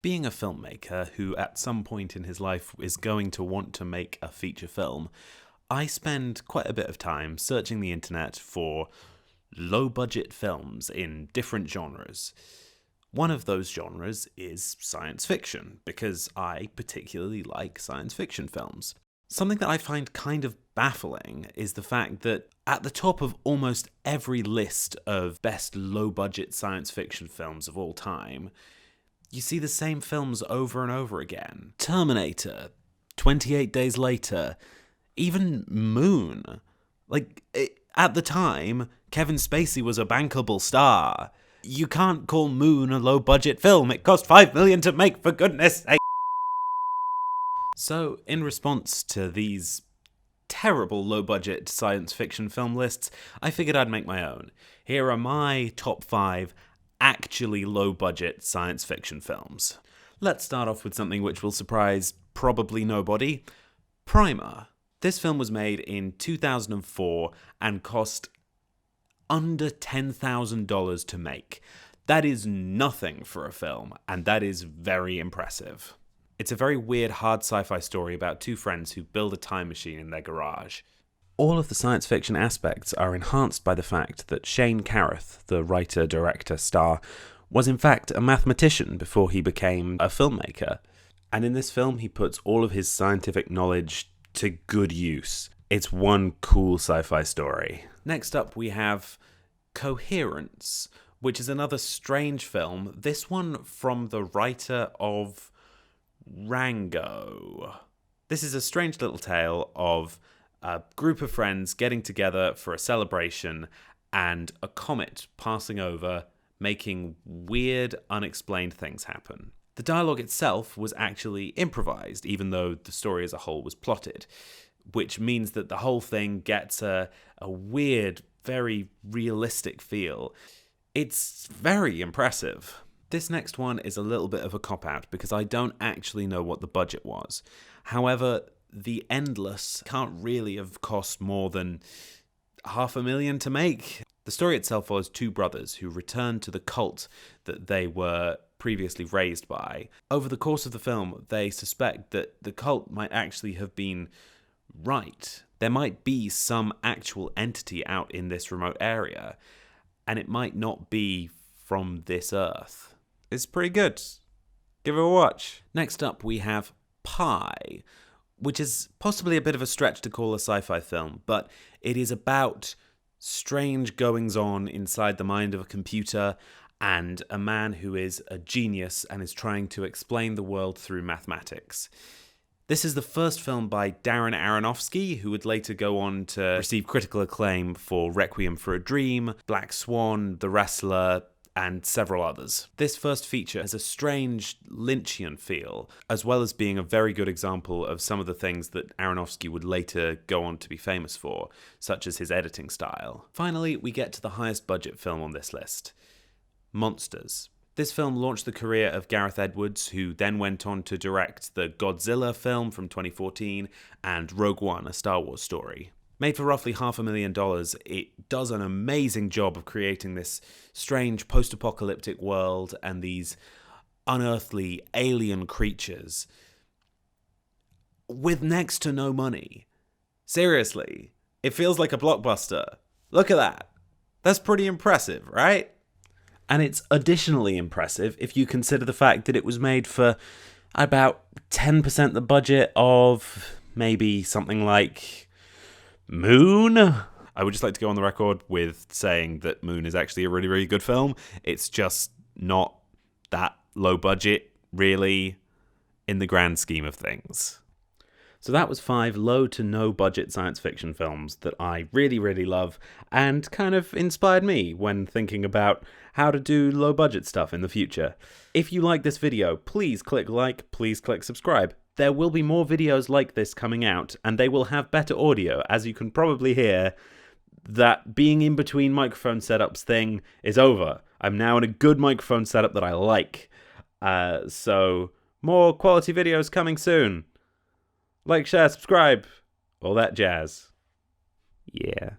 Being a filmmaker who at some point in his life is going to want to make a feature film, I spend quite a bit of time searching the internet for low-budget films in different genres. One of those genres is science fiction, because I particularly like science fiction films. Something that I find kind of baffling is the fact that at the top of almost every list of best low-budget science fiction films of all time, you see the same films over and over again. Terminator, 28 Days Later, even Moon. At the time, Kevin Spacey was a bankable star. You can't call Moon a low-budget film. It cost $5 million to make, for goodness sake. So, in response to these terrible low-budget science fiction film lists, I figured I'd make my own. Here are my top 5 actually low-budget science fiction films. Let's start off with something which will surprise probably nobody. Primer. This film was made in 2004 and cost under $10,000 to make. That is nothing for a film, and that is very impressive. It's a very weird hard sci-fi story about two friends who build a time machine in their garage. All of the science fiction aspects are enhanced by the fact that Shane Carruth, the writer, director, star, was in fact a mathematician before he became a filmmaker. And in this film, he puts all of his scientific knowledge to good use. It's one cool sci-fi story. Next up, we have Coherence, which is another strange film. This one from the writer of Rango. This is a strange little tale of a group of friends getting together for a celebration and a comet passing over, making weird, unexplained things happen. The dialogue itself was actually improvised, even though the story as a whole was plotted, which means that the whole thing gets a weird, very realistic feel. It's very impressive. This next one is a little bit of a cop-out because I don't actually know what the budget was. However, The Endless can't really have cost more than $500,000 to make. The story itself follows two brothers who return to the cult that they were previously raised by. Over the course of the film, they suspect that the cult might actually have been right. There might be some actual entity out in this remote area, and it might not be from this earth. It's pretty good. Give it a watch. Next up, we have Pi, which is possibly a bit of a stretch to call a sci-fi film, but it is about strange goings-on inside the mind of a computer and a man who is a genius and is trying to explain the world through mathematics. This is the first film by Darren Aronofsky, who would later go on to receive critical acclaim for Requiem for a Dream, Black Swan, The Wrestler, and several others. This first feature has a strange Lynchian feel, as well as being a very good example of some of the things that Aronofsky would later go on to be famous for, such as his editing style. Finally, we get to the highest budget film on this list, Monsters. This film launched the career of Gareth Edwards, who then went on to direct the Godzilla film from 2014 and Rogue One, a Star Wars story. Made for roughly $500,000, it does an amazing job of creating this strange post-apocalyptic world and these unearthly alien creatures with next to no money. Seriously, it feels like a blockbuster. Look at that. That's pretty impressive, right? And it's additionally impressive if you consider the fact that it was made for about 10% the budget of maybe something like Moon. I would just like to go on the record with saying that Moon is actually a really, really good film. It's just not that low budget, really, in the grand scheme of things. So that was 5 low to no budget science fiction films that I really, really love and kind of inspired me when thinking about how to do low budget stuff in the future. If you like this video, please click like, please click subscribe. There will be more videos like this coming out, and they will have better audio. As you can probably hear, that being in between microphone setups thing is over. I'm now in a good microphone setup that I like. So more quality videos coming soon. Like, share, subscribe, all that jazz. Yeah.